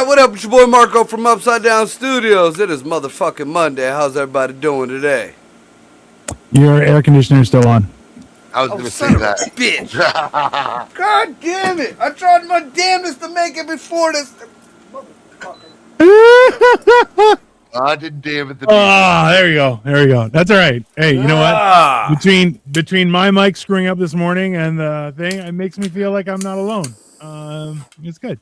What up? It's your boy Marco from Upside Down Studios. It is motherfucking Monday. How's everybody doing today? Your air conditioner's still on. I was going to say that. Bitch. God damn it. I tried my damnedest to make it before this. I did damn it. There you go. There you go. That's all right. Hey, you know what? Between my mic screwing up this morning and the thing, it makes me feel like I'm not alone. It's good.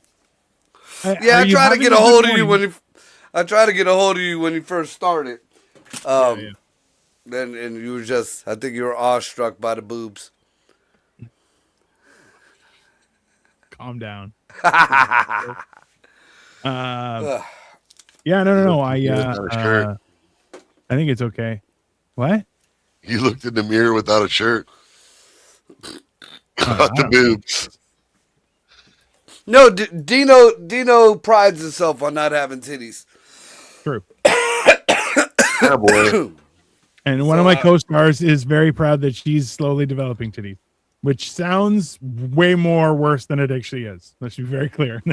I tried to get a hold of you when you first started. Then and you were just, I think you were awestruck by the boobs. Calm down. No. I think it's okay. What? You looked in the mirror without a shirt. About the boobs. No, Dino prides himself on not having titties. True. Yeah, boy. And one of my co-stars is very proud that she's slowly developing titties, which sounds way more worse than it actually is. Let's be very clear.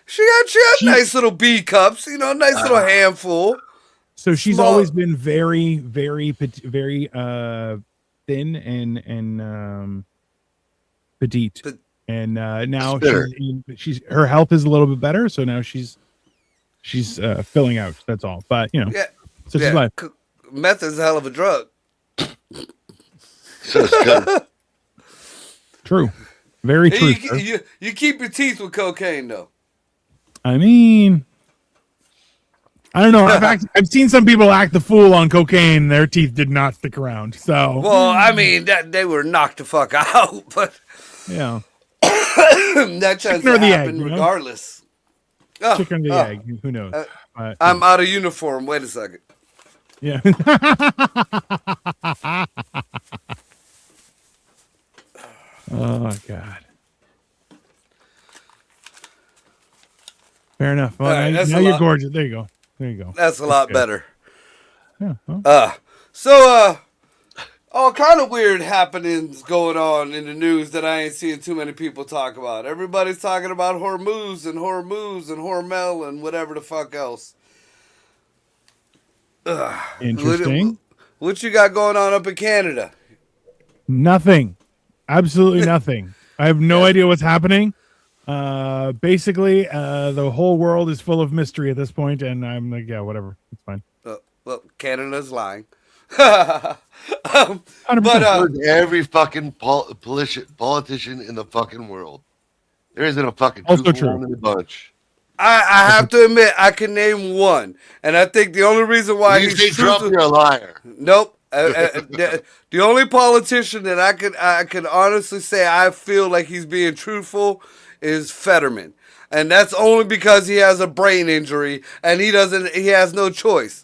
She had nice little B cups, nice little handful. So she's always been very, very, very thin and petite. And now she's her health is a little bit better, so now she's filling out. That's all. But such is life. Meth is a hell of a drug. True, very true. You keep your teeth with cocaine, though. I mean, I don't know. I've seen some people act the fool on cocaine. Their teeth did not stick around. So, well, I mean, they were knocked the fuck out, but yeah. That chance to happen regardless. Chicken or the egg, who knows? I'm out of uniform. Wait a second. Yeah. Oh God. Fair enough. Well, right, now you're gorgeous. There you go. That's a lot better. Yeah. Well. All kind of weird happenings going on in the news that I ain't seeing too many people talk about. Everybody's talking about Hormuz and Hormel and whatever the fuck else. Interesting. What you got going on up in Canada? Nothing. Absolutely nothing. I have no idea what's happening. Basically, the whole world is full of mystery at this point, and I'm like, yeah, whatever. It's fine. Well, Canada's lying. But every fucking politician in the fucking world. There isn't a fucking also true in the bunch. I have to admit, I can name one, and I think the only reason why he's Trump, you're a liar. Nope. The only politician that I could honestly say I feel like he's being truthful is Fetterman, and that's only because he has a brain injury and he has no choice.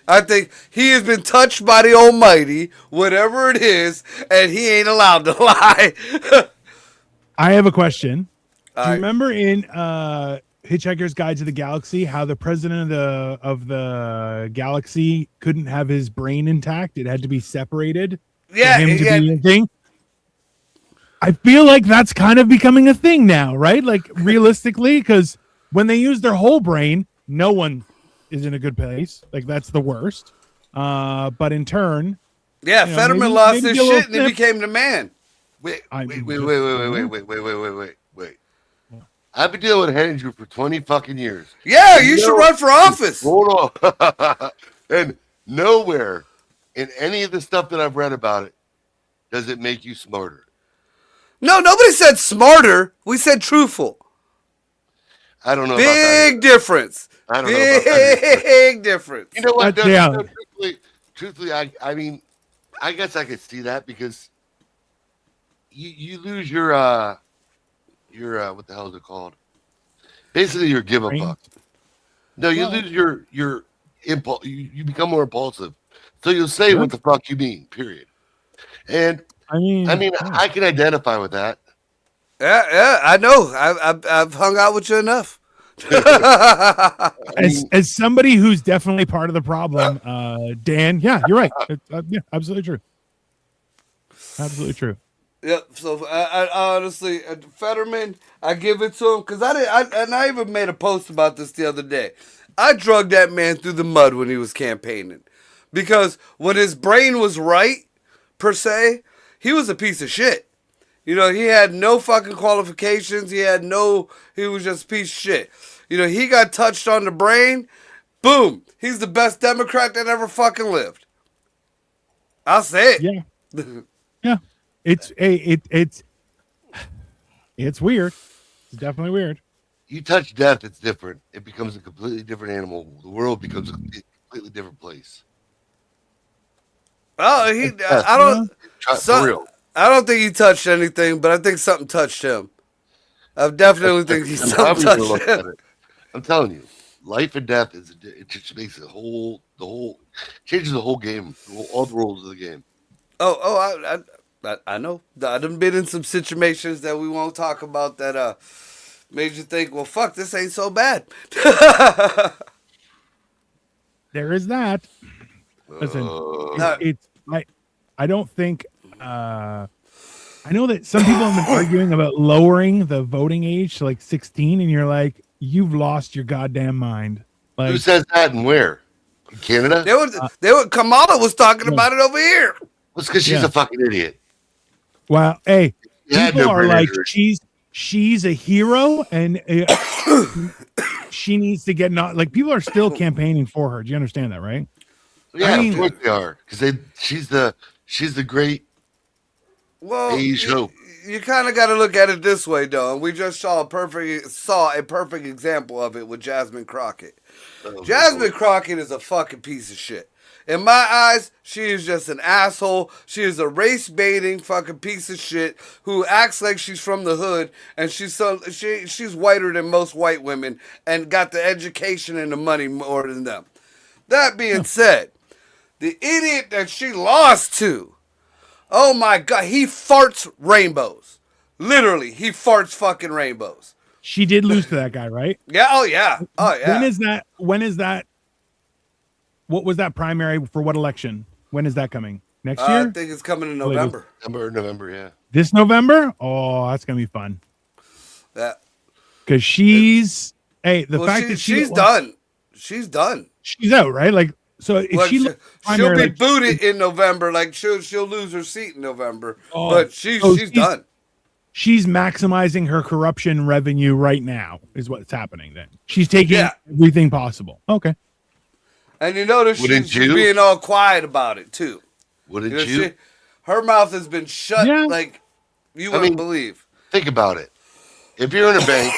I think he has been touched by the Almighty, whatever it is, and he ain't allowed to lie. I have a question. Do you remember in Hitchhiker's Guide to the Galaxy how the president of the galaxy couldn't have his brain intact? It had to be separated for him to be a thing. I feel like that's kind of becoming a thing now, right? Like realistically, because when they use their whole brain, no one is in a good place. Like that's the worst. But in turn, Fetterman lost his shit and he became the man. Wait. I've been dealing with head injury for 20 fucking years. Yeah, you should run for office. Hold on. And nowhere in any of the stuff that I've read about it does it make you smarter. No, nobody said smarter. We said truthful. I don't know. Big difference. I don't know about that. Big difference. You know what? Truthfully, I mean, I guess I could see that because you lose your what the hell is it called? Basically, you're give a brain. fuck. No, you Well- lose your impulse. You become more impulsive. So you'll say Yeah. what the fuck you mean. Period. And I mean, yeah. I can identify with that. Yeah, I know. I've hung out with you enough. As somebody who's definitely part of the problem, Dan. Yeah, you're right. Yeah, absolutely true. Absolutely true. Yep. So I honestly, Fetterman, I give it to him because I even made a post about this the other day. I drugged that man through the mud when he was campaigning, because when his brain was right, per se, he was a piece of shit. You know, he had no fucking qualifications. He was just a piece of shit. You know, he got touched on the brain. Boom. He's the best Democrat that ever fucking lived. I'll say it. Yeah. Yeah. It's weird. It's definitely weird. You touch death, it's different. It becomes a completely different animal. The world becomes a completely different place. Oh, I don't. For real. I don't think he touched anything, but I think something touched him. I definitely think something touched him. I'm telling you, life and death it just makes changes the whole game, all the rules of the game. I know. I done been in some situations that we won't talk about that made you think, well, fuck, this ain't so bad. There is that. Listen, I don't think. I know that some people have been arguing about lowering the voting age to like 16, and you're like, you've lost your goddamn mind. Like, who says that and where? In Canada? Kamala was talking about it over here. Well, it's because she's a fucking idiot. Well, hey, people are like, injury. she's a hero, and she needs to get like people are still campaigning for her. Do you understand that, right? Yeah, I mean, of course they are, because she's the great age hope. You kind of got to look at it this way, though. And we just saw a perfect example of it with Jasmine Crockett. Jasmine Crockett is a fucking piece of shit. In my eyes, she is just an asshole. She is a race-baiting fucking piece of shit who acts like she's from the hood, and she's whiter than most white women and got the education and the money more than them. That being said, the idiot that she lost to, oh my God, he farts rainbows. Literally, he farts fucking rainbows. She did lose to that guy, right? Yeah. Oh yeah. When is that? What was that primary for? What election? When is that coming? Next year? I think it's coming in November. November, yeah. This November? Oh, that's gonna be fun. Yeah. Because she's fact that she's done. She's done. She's out, right? Like, so if she'll be booted in November. Like she'll lose her seat in November. But she's done. She's maximizing her corruption revenue right now, is what's happening. Then she's taking everything possible. Okay. And you notice she's being all quiet about it too. Wouldn't you? Her mouth has been shut like you wouldn't believe. Think about it. If you're in a bank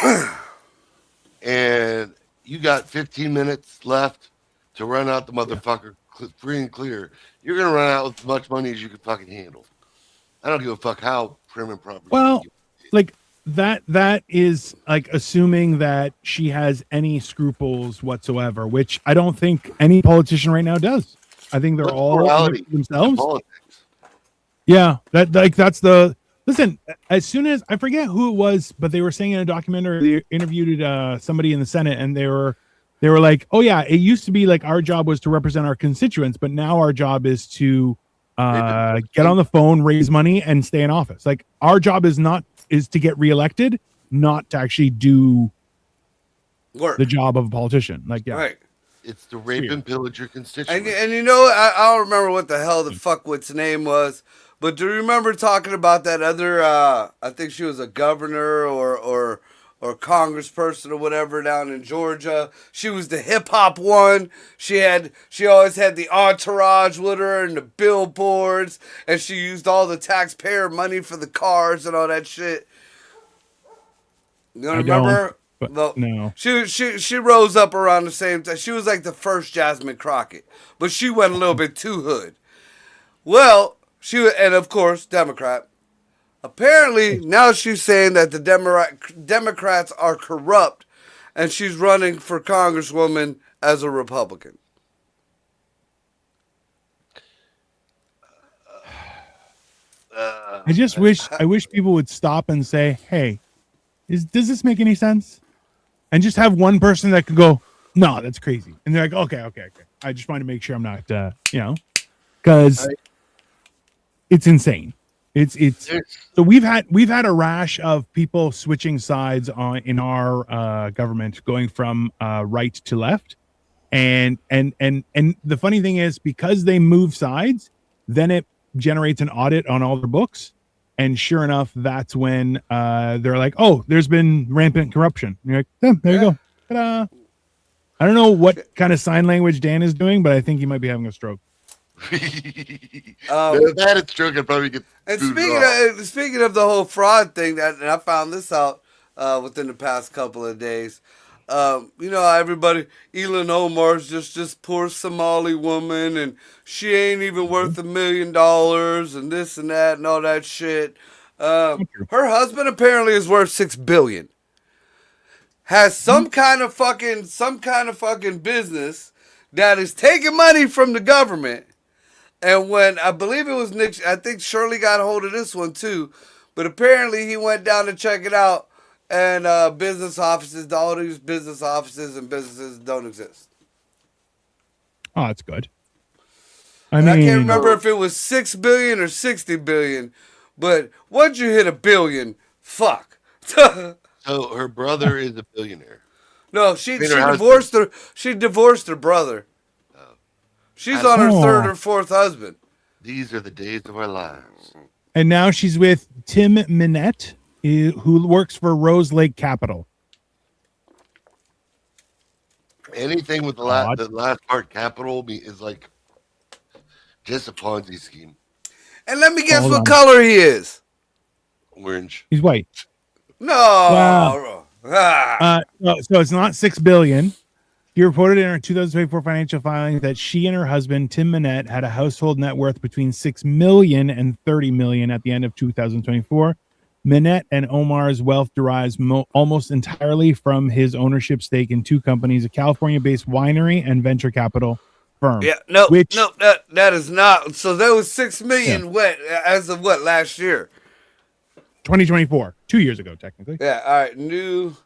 and you got 15 minutes left to run out the motherfucker free and clear, you're gonna run out with as much money as you can fucking handle. I don't give a fuck how prim and proper. Well, like that is like assuming that she has any scruples whatsoever, which I don't think any politician right now does. I think they're all themselves. Yeah, that's the listen. As soon as I forget who it was, but they were saying in a documentary, they interviewed somebody in the Senate, and they were like, "Oh yeah, it used to be like our job was to represent our constituents, but now our job is to get on the phone, raise money, and stay in office. Like our job is to get reelected, not to actually do the job of a politician. Like, yeah, right. It's to rape and pillage your constituents. And you know, I don't remember what the hell the fuckwit's name was, but do you remember talking about that other? I think she was a governor or congressperson or whatever down in Georgia. She was the hip hop one. She always had the entourage with her and the billboards, and she used all the taxpayer money for the cars and all that shit. You don't remember her? No. She rose up around the same time. She was like the first Jasmine Crockett, but she went a little bit too hood. Well, and of course Democrat. Apparently, now she's saying that the Democrats are corrupt and she's running for congresswoman as a Republican. I wish people would stop and say, "Hey, does this make any sense?" And just have one person that could go, "No, that's crazy," and they're like, "Okay." I just want to make sure I'm not, because it's insane. It's so we've had a rash of people switching sides in our government, going from right to left, and the funny thing is, because they move sides, then it generates an audit on all their books, and sure enough, that's when they're like, "Oh, there's been rampant corruption." And you're like, there you go. Ta-da. I don't know what kind of sign language Dan is doing, but I think he might be having a stroke. If I had a stroke, I'd probably get. And speaking of the whole fraud thing, and I found this out within the past couple of days. Everybody, Elon Omar's just this poor Somali woman, and she ain't even worth $1 million, and this and that and all that shit. Her husband apparently is worth $6 billion. Has some kind of fucking business that is taking money from the government. And when I believe it was Nick, I think Shirley got a hold of this one too, but apparently he went down to check it out, and all these business offices and businesses don't exist. Oh, that's good. I can't remember if it was 6 billion or 60 billion, but once you hit $1 billion, fuck. So her brother is a billionaire. No, she divorced her. She divorced her brother. She's on her third or fourth husband. These are the days of our lives. And now she's with Tim Minette, who works for Rose Lake Capital. Anything with the last part, capital, is like just a Ponzi scheme. And let me guess what color he is. Orange. He's white. No. Wow. So it's not $6 billion. She reported in her 2024 financial filing that she and her husband, Tim Minette, had a household net worth between $6 million and $30 million at the end of 2024. Minette and Omar's wealth derives almost entirely from his ownership stake in two companies, a California-based winery and venture capital firm. Yeah, that is not. So that was $6 million as of what, last year? 2024, 2 years ago, technically. Yeah, all right. New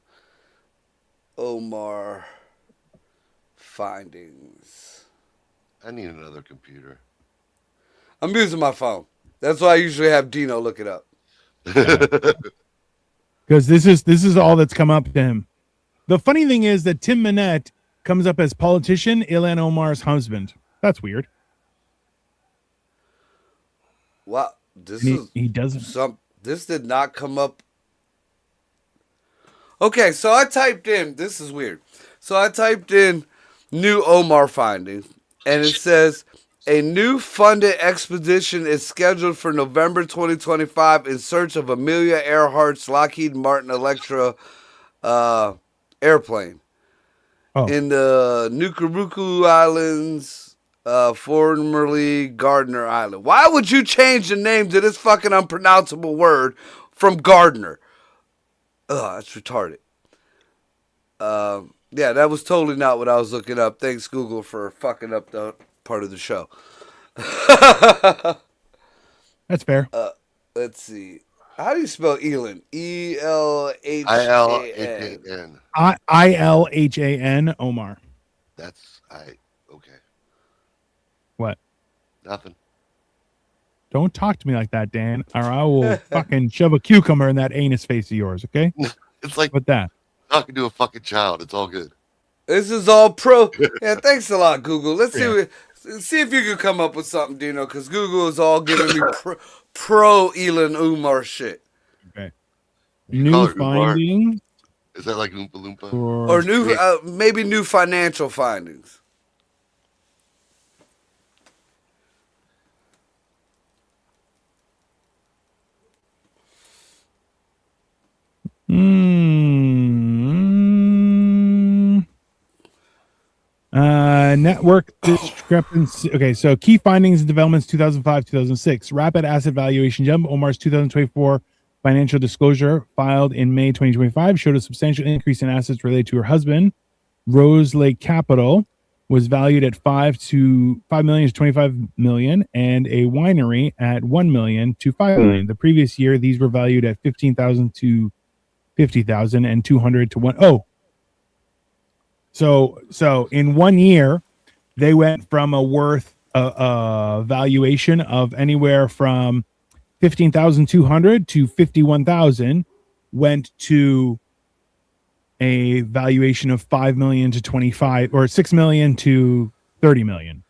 Omar findings. I need another computer. I'm using my phone. That's why I usually have Dino look it up. Because this is all that's come up to him. The funny thing is that Tim Minette comes up as politician Ilhan Omar's husband. That's weird. Wow, he doesn't. This did not come up. Okay, so I typed in. This is weird. So I typed in new Omar findings, and it says a new funded expedition is scheduled for November 2025 in search of Amelia Earhart's Lockheed Martin Electra airplane in the Nukuruku Islands, formerly Gardner Island. Why would you change the name to this fucking unpronounceable word from Gardner? Ugh, that's retarded. Yeah, that was totally not what I was looking up. Thanks, Google, for fucking up the part of the show. That's fair. Let's see. How do you spell Elon? E-L-H-A-N. I-L-H-A-N. I-L-H-A-N, Omar. Okay. What? Nothing. Don't talk to me like that, Dan, or I will fucking shove a cucumber in that anus face of yours, okay? It's like with that. Talking to a fucking child. It's all good. This is all pro. Yeah, thanks a lot, Google. Let's see if you can come up with something, Dino, because Google is all giving me pro Elon Umar shit. Okay. New findings. Is that like Oompa Loompa? Or new, maybe new financial findings. Network discrepancy. Okay, so key findings and developments 2005-2006. Rapid asset valuation jump. Omar's 2024 financial disclosure filed in May 2025 showed a substantial increase in assets related to her husband. Rose Lake Capital was valued at 5 million to 25 million, and a winery at 1 million to 5 million. The previous year, these were valued at 15,000 to 50,000 and 200 to 1. Oh, so in 1 year, they went from a worth valuation of anywhere from 15,200 to 51,000, went to a valuation of 5 million to 25, or 6 million to 30 million.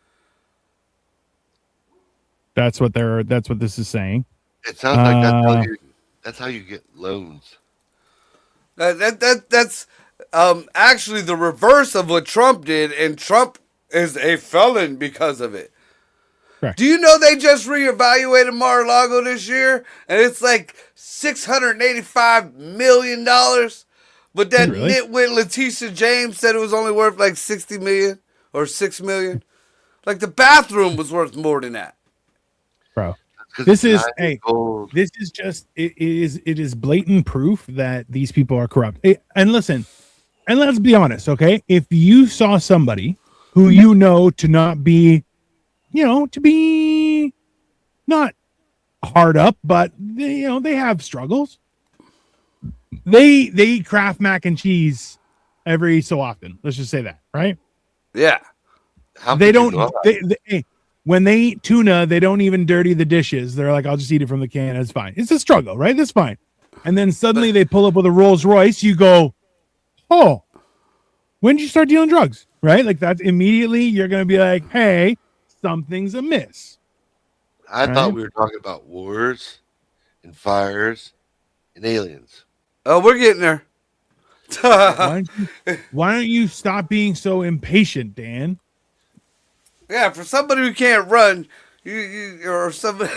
That's what this is saying. It sounds like that's how you get loans. That's actually the reverse of what Trump did, and Trump is a felon because of it. Correct. Do you know they just reevaluated Mar-a-Lago this year, and it's like $685 million? But that Really? nitwit Letitia James said it was only worth like 60 million or 6 million. Like the bathroom was worth more than that. Bro, this is just it is blatant proof that these people are corrupt. And listen, and let's be honest, okay? If you saw somebody who you know to not be, to be not hard up, but they have struggles. They eat Kraft mac and cheese every so often. Let's just say that, right? Yeah. They don't. When they eat tuna, they don't even dirty the dishes. They're like, "I'll just eat it from the can. It's fine." It's a struggle, right? That's fine. And then suddenly they pull up with a Rolls Royce. You go, "Oh, when did you start dealing drugs?" Right? Like that's immediately you're going to be like, "Hey, something's amiss." I thought we were talking about wars and fires and aliens. Oh, we're getting there. Why don't you stop being so impatient, Dan? Yeah, for somebody who can't run, you or somebody,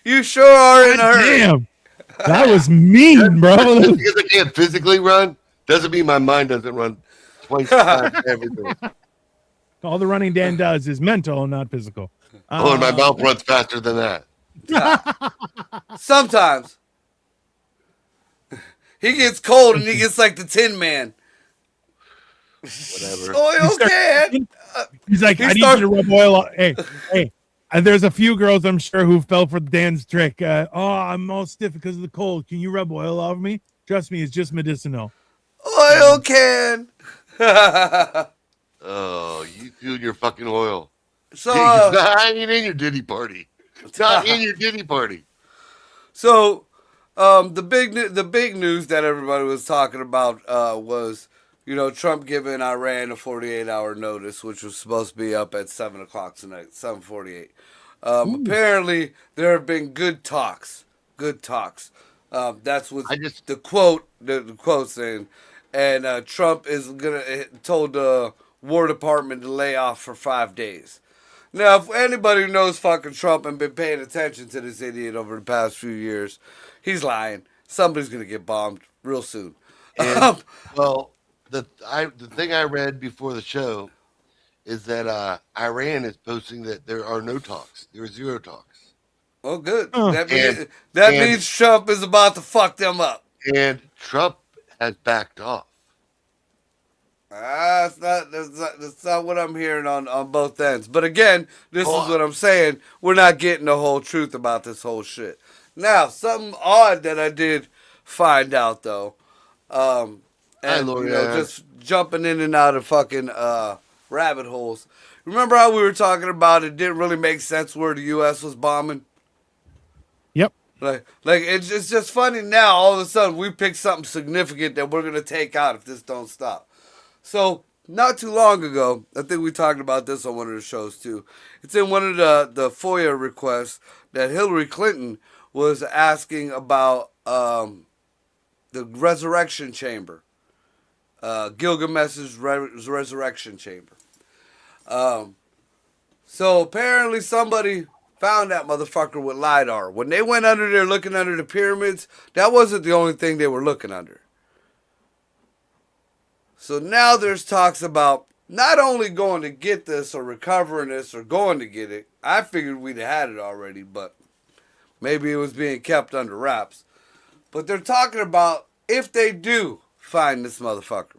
you sure are in a hurry. Damn, that was mean, bro. Just because I can't physically run doesn't mean my mind doesn't run twice times everything. All the running Dan does is mental, not physical. And my mouth runs faster than that. Sometimes. He gets cold and he gets like the Tin Man. Whatever. Oil can. He's like, I need you to rub oil on. Hey. And there's a few girls I'm sure who fell for Dan's trick. I'm all stiff because of the cold. Can you rub oil off me? Trust me, it's just medicinal. Oil can. Oh, you do your fucking oil. So I ain't in your ditty party. It's not in your ditty party. So, the big news that everybody was talking about was, Trump giving Iran a 48-hour notice, which was supposed to be up at 7 o'clock tonight, 7:48. Apparently, there have been good talks. Good talks. That's what the quote saying. And Trump is told the War Department to lay off for 5 days. Now, if anybody who knows fucking Trump and been paying attention to this idiot over the past few years, he's lying. Somebody's going to get bombed real soon. And, well, the thing I read before the show is that Iran is posting that there are no talks. There are 0 talks. Oh, good. That means Trump is about to fuck them up. And Trump has backed off. That's not what I'm hearing on both ends. But again, this is what I'm saying. We're not getting the whole truth about this whole shit. Now, something odd that I did find out, though. Just jumping in and out of fucking rabbit holes. Remember how we were talking about it didn't really make sense where the U.S. was bombing? Yep. Like it's just funny now. All of a sudden, we picked something significant that we're gonna take out if this don't stop. So not too long ago, I think we talked about this on one of the shows too. It's in one of the FOIA requests that Hillary Clinton was asking about the resurrection chamber, Gilgamesh's resurrection chamber. So apparently somebody found that motherfucker with LiDAR. When they went under there looking under the pyramids, that wasn't the only thing they were looking under. So now there's talks about not only going to get this or recovering this or going to get it. I figured we'd have had it already, but Maybe it was being kept under wraps. But they're talking about if they do find this motherfucker,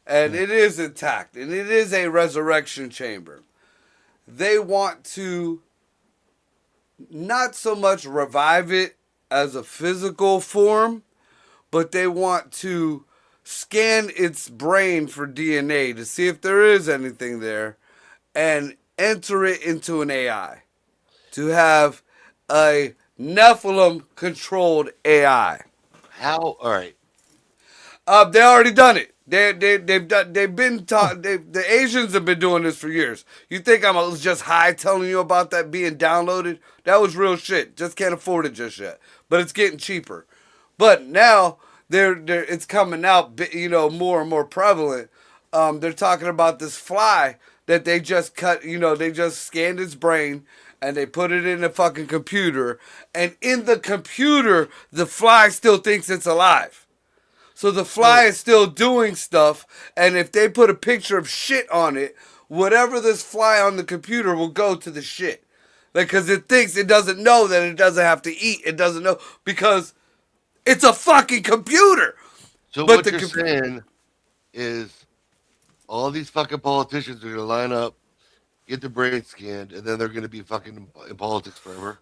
and it is intact, and it is a resurrection chamber, they want to not so much revive it as a physical form, but they want to scan its brain for DNA to see if there is anything there and enter it into an AI to have a Nephilim controlled AI. How? All right. They already done it. They've been taught. The Asians have been doing this for years. You think I'm just high telling you about that being downloaded? That was real shit. Just can't afford it just yet. But it's getting cheaper. But now it's coming out, more and more prevalent. They're talking about this fly that they just cut. They just scanned its brain and they put it in a fucking computer. And in the computer, the fly still thinks it's alive. So the fly is still doing stuff, and if they put a picture of shit on it, whatever this fly on the computer will go to the shit. Because it thinks it doesn't know that it doesn't have to eat. It doesn't know because it's a fucking computer. So what you're saying is all these fucking politicians are going to line up, get their brain scanned, and then they're going to be fucking in politics forever?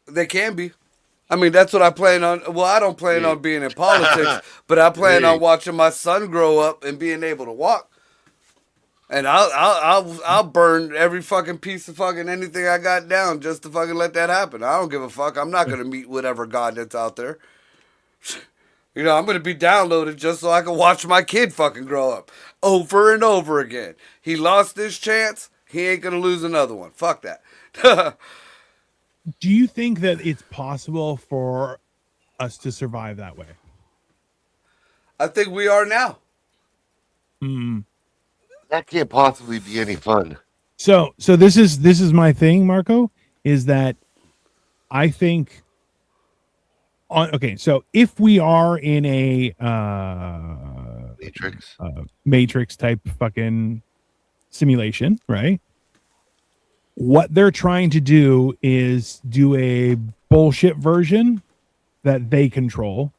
They can be. I mean, that's what I plan on. Well, I don't plan on being in politics, but I plan on watching my son grow up and being able to walk. And I'll burn every fucking piece of fucking anything I got down just to fucking let that happen. I don't give a fuck. I'm not gonna meet whatever god that's out there. I'm gonna be downloaded just so I can watch my kid fucking grow up over and over again. He lost this chance. He ain't gonna lose another one. Fuck that. Do you think that it's possible for us to survive that way? I think we are now. That can't possibly be any fun. So this is my thing, Marco, is that I think so if we are in a Matrix type fucking simulation, right? What they're trying to do is do a bullshit version that they control,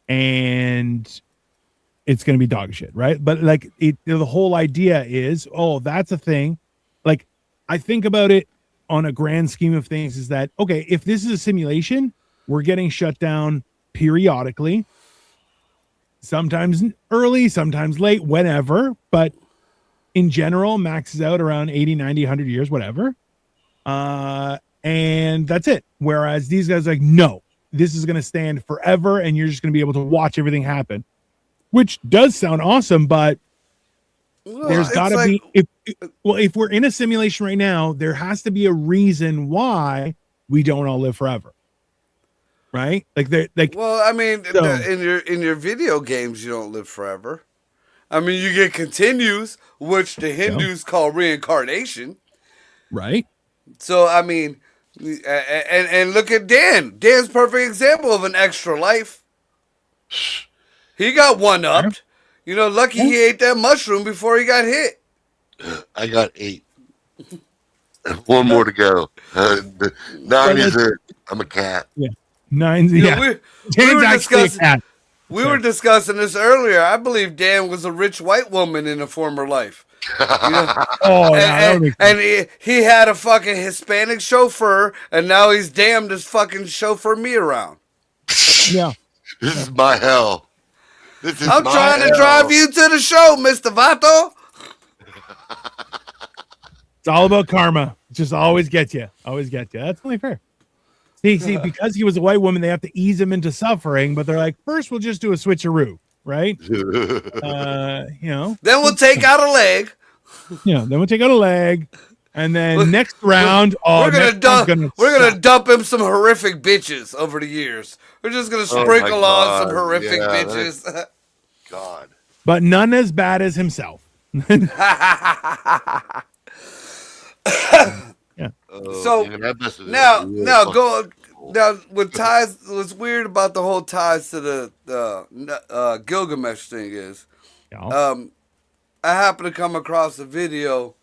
and it's going to be dog shit, right? But like the whole idea is, that's a thing. Like I think about it on a grand scheme of things is that, okay, if this is a simulation, we're getting shut down periodically, sometimes early, sometimes late, whenever, but in general, maxes out around 80, 90, 100 years, whatever. And that's it. Whereas these guys are like, no, this is going to stand forever and you're just going to be able to watch everything happen, which does sound awesome, but there's got to be, if we're in a simulation right now, there has to be a reason why we don't all live forever. Right? Well, I mean, in your video games, you don't live forever. I mean, you get continues, which the Hindus call reincarnation. Right. So, I mean, and look at Dan. Dan's perfect example of an extra life. He got one-upped. Lucky he ate that mushroom before he got hit. I got 8. One more to go. 9 is it. I'm a cat. Yeah. 9's, We were discussing this earlier. I believe Dan was a rich white woman in a former life. And he had a fucking Hispanic chauffeur, and now he's damned to fucking chauffeur me around. Yeah. This is my hell. I'm trying to drive you to the show, Mr. Vato. It's all about karma. It just always gets you. Always gets you. That's only fair. See, because he was a white woman, they have to ease him into suffering, but they're like, first we'll just do a switcheroo, right? Then we'll take out a leg. Then we'll take out a leg. And then next round, we're gonna dump him some horrific bitches over the years. We're just gonna sprinkle on some horrific bitches. God. But none as bad as himself. Yeah. So now with ties, what's weird about the whole ties to the Gilgamesh thing is, I happened to come across a video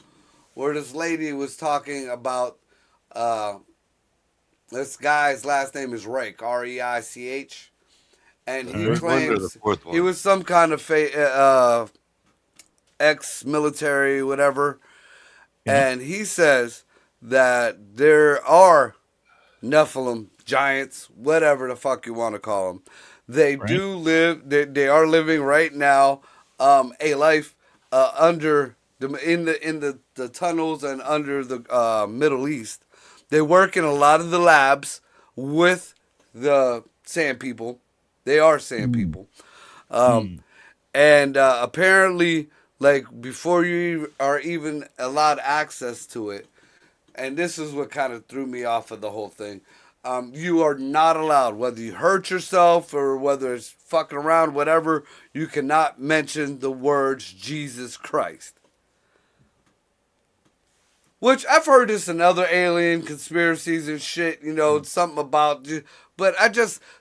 where this lady was talking about This guy's last name is Reich, Reich, and The he third one or the claims fourth he one? was some kind of ex-military, whatever. Yeah. And he says that there are Nephilim, giants, whatever the fuck you want to call them. They Right. do live. They are living right now a life under the tunnels and under the Middle East. They work in a lot of the labs with the sand people. They are sand Mm. people. Mm. And apparently, like before you are even allowed access to it, and this is what kind of threw me off of the whole thing. You are not allowed, whether you hurt yourself or whether it's fucking around, whatever, you cannot mention the words Jesus Christ. Which I've heard this in other alien conspiracies and shit, it's something about, but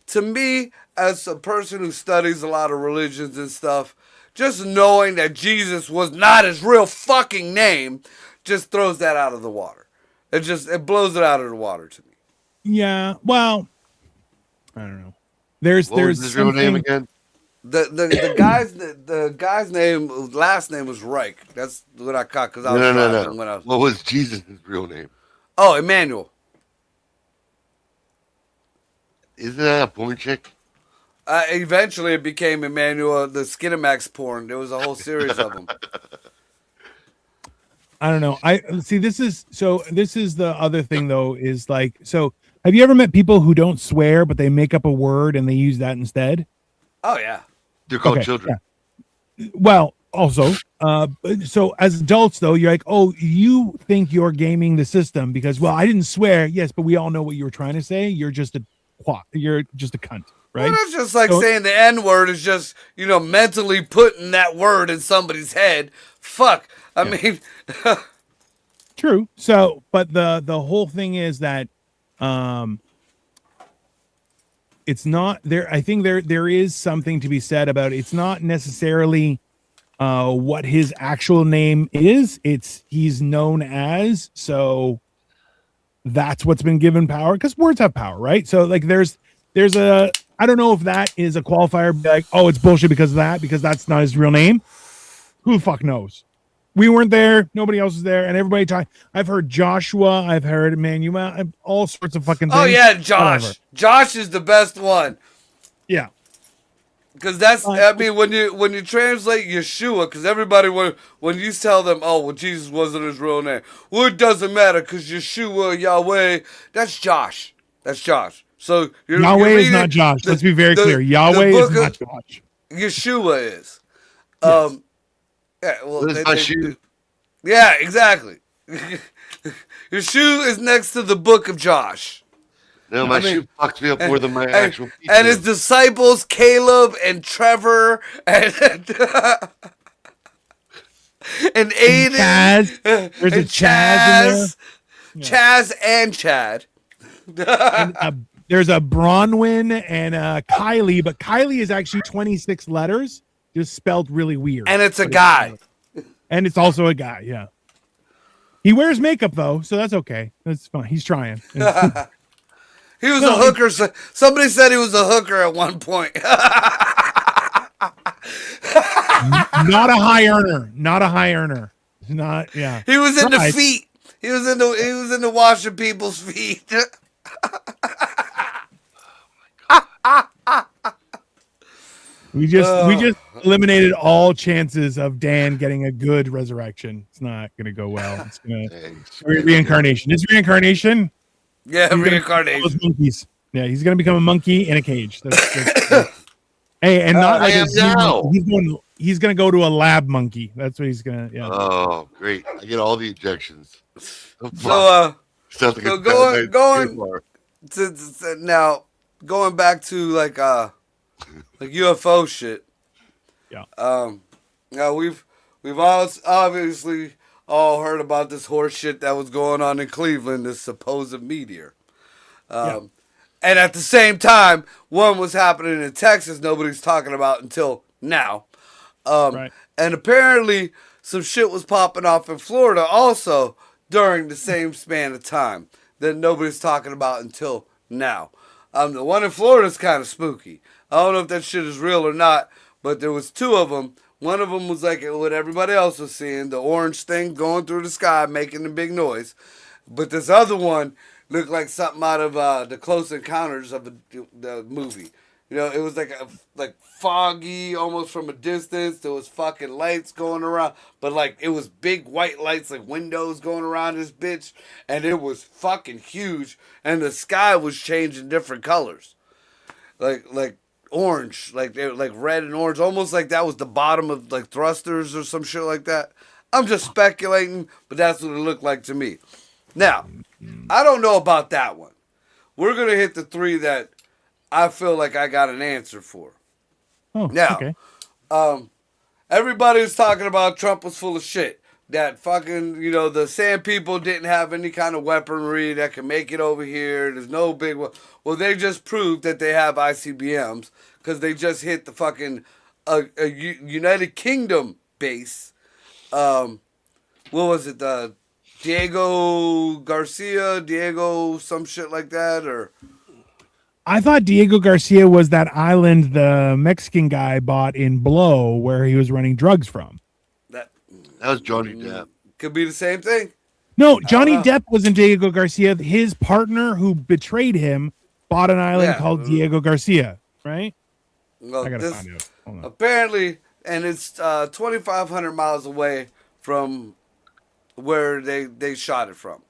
to me, as a person who studies a lot of religions and stuff, just knowing that Jesus was not his real fucking name just throws that out of the water. It blows it out of the water to me. Yeah. Well, I don't know. There's What was his real name something. again? The guy's last name was Reich. That's what I caught because I was driving when I was. What was Jesus' real name? Oh, Emmanuel. Isn't that a porn chick? Eventually, it became Emmanuel, the Skinamax porn. There was a whole series of them. I don't know. I see. This is the other thing though. Is like so. Have you ever met people who don't swear but they make up a word and they use that instead? Oh yeah. They're called Okay, children. Well, also, so as adults though, you're like, oh, you think you're gaming the system because, well, I didn't swear. Yes, but we all know what you were trying to say. You're just a You're just a cunt, right? Well, that's just like So- saying the N word is just, mentally putting that word in somebody's head. Fuck. I mean, True. So, but the whole thing is that it's not there. I think there is something to be said about it. It's not necessarily what his actual name is. It's he's known as, so that's what's been given power because words have power, right? So like there's a I don't know if that is a qualifier, be like, oh, it's bullshit because of that, because that's not his real name. Who the fuck knows? We weren't there. Nobody else was there. And everybody talking. I've heard Joshua. I've heard Emmanuel. All sorts of fucking things. oh yeah, Josh. Whatever. Josh is the best one. Yeah. Because I mean, when you translate Yeshua, because everybody, when you tell them, oh, well, Jesus wasn't his real name. Well, it doesn't matter because Yeshua, Yahweh, that's Josh. That's Josh. So Yahweh is not Josh. Let's be very clear. Yahweh is not Josh. Yeshua is. Yes. Yeah, well, What is my shoe? yeah, exactly. Yeshua is next to the book of Josh. No, my shoe fucks me up more than my actual feet. And his disciples, Caleb and Trevor and and Aiden. Chaz. There's a and Chaz in there. Chaz and Chad. And, there's a Bronwyn and Kylie, but Kylie is actually 26 letters, just spelled really weird. And it's a guy. And it's also a guy, yeah. He wears makeup though, so that's okay. That's fine. He's trying. He was a hooker. Somebody said he was a hooker at one point. Not a high earner. Not a high earner. Not yeah. He was into Right. feet. He was into washing people's feet. We just eliminated all chances of Dan getting a good resurrection. It's not gonna go well. It's gonna reincarnation. It's reincarnation. Yeah, He's reincarnation. those monkeys. Yeah, he's gonna become a monkey in a cage. Hey, and not like I am a zoo now. monkey. He's gonna go to a lab monkey. That's what he's gonna. Yeah. Oh, great! I get all the injections. So Sounds like so a going- bad idea. now going back to like UFO shit. Yeah. Now we've all obviously all heard about this horse shit that was going on in Cleveland, this supposed meteor. And at the same time, one was happening in Texas nobody's talking about until now. Right. And apparently some shit was popping off in Florida also during the same span of time. that nobody's talking about until now. The one in Florida is kind of spooky. I don't know if that shit is real or not, but there was two of them. One of them was like what everybody else was seeing, the orange thing going through the sky, making a big noise. But this other one looked like something out of the Close Encounters of the movie. You know, it was like foggy, almost from a distance. There was fucking lights going around, but like it was big white lights, like windows going around this bitch, and it was fucking huge. And the sky was changing different colors, like orange, like they were like red and orange, almost like that was the bottom of like thrusters or some shit like that. I'm just speculating, but that's what it looked like to me. Now, I don't know about that one. We're gonna hit the three that I feel like I got an answer for. Oh, Now, okay. Everybody was talking about Trump was full of shit. That fucking, the Sand people didn't have any kind of weaponry that can make it over here. There's no big one. Well, they just proved that they have ICBMs because they just hit the fucking United Kingdom base. What was it? Diego some shit like that, or I thought Diego Garcia was that island the Mexican guy bought in Blow where he was running drugs from. That was Johnny Depp. Could be the same thing. No, Johnny Depp wasn't Diego Garcia. His partner who betrayed him bought an island called Diego Garcia, right? Well, I gotta find out. Hold on. Apparently, and it's 2,500 miles away from where they shot it from,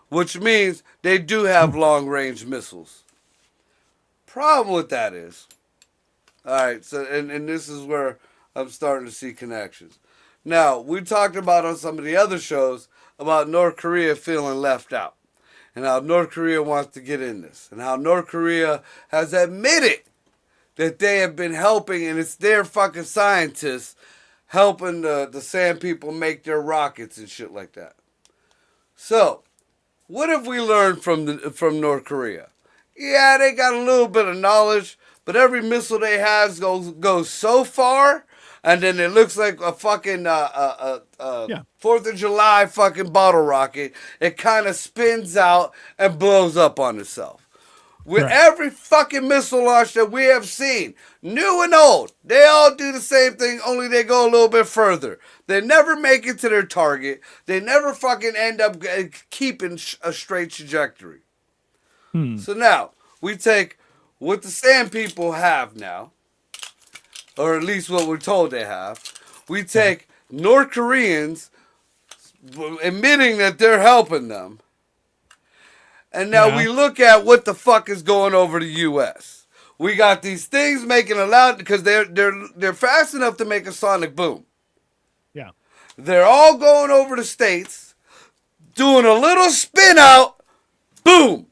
which means they do have long-range missiles. Problem with that is, all right, so and this is where I'm starting to see connections. Now, we talked about on some of the other shows about North Korea feeling left out and how North Korea wants to get in this and how North Korea has admitted that they have been helping and it's their fucking scientists helping the Sand people make their rockets and shit like that. So, what have we learned from North Korea? Yeah, they got a little bit of knowledge, but every missile they have goes so far, and then it looks like a fucking 4th of July fucking bottle rocket. It kind of spins out and blows up on itself. With every fucking missile launch that we have seen, new and old, they all do the same thing, only they go a little bit further. They never make it to their target. They never fucking end up keeping a straight trajectory. So now, we take what the Sand people have now, or at least what we're told they have. We take North Koreans admitting that they're helping them. And now we look at what the fuck is going over the U.S. We got these things making a loud, because they're fast enough to make a sonic boom. Yeah. They're all going over the states, doing a little spin out, boom.